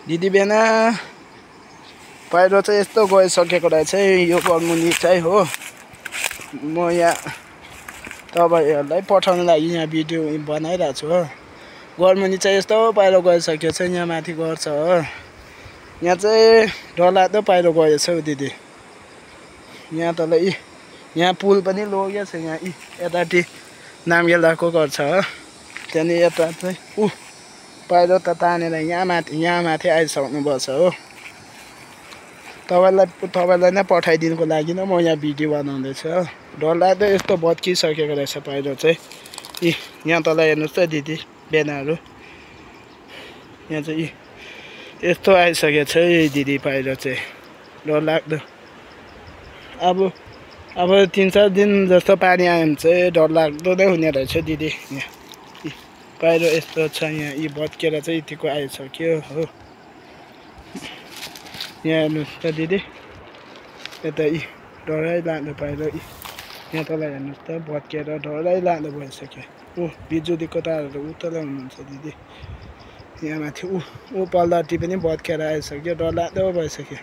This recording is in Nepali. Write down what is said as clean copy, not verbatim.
दिदी बिहान पहिरो चाहिँ यस्तो गइसकेको रहेछ यो गरमुनि चाहिँ हो। म यहाँ तपाईहरुलाई पठाउन लागि यहाँ भिडियो बनाइरहेको छु हो। गरमुनि चाहिँ यस्तो पहिरो गइसकेको छ यहाँ माथि गर्छ हो। यहाँ चाहिँ डरलाग्दो पहिरो गएछ हौ दिदी। यहाँ तल यहाँ पुल पनि लगेको छ यहाँ यताटी नामगेलाको घर छ हो। त्यहाँदेखि यता चाहिँ पहिरो त तानेर यहाँ माथि आइसक्नु पर्छ हो। तपाईलाई नै पठाइदिनुको लागि नै म यहाँ भिडियो बनाउँदैछु हो। डरलाग्दो यस्तो भत्किसकेको रहेछ पहिरो चाहिँ। यहाँ तल हेर्नुस् त दिदी बेनाहरू यहाँ चाहिँ यस्तो आइसकेको छ है दिदी पहिरो चाहिँ डरलाग्दो। अब 3-4 दिन जस्तो पानी आयो भने चाहिँ डरलाग्दो नै हुने रहेछ दिदी। यहाँ पहिरो यस्तो छ यहाँ भत्केर चाहिँ यतिको आइसक्यो हो। यहाँ हेर्नुस् त दिदी यता डरै लाग्दो पहिरो यहाँ तल हेर्नुस् त भत्केर डरै लाग्दो भइसक्यो। बिजुलीको तारहरू उतल हुनुहुन्छ दिदी। यहाँ माथि पल्लाटी पनि भत्केर आइसक्यो डरलाग्दो भइसक्यो।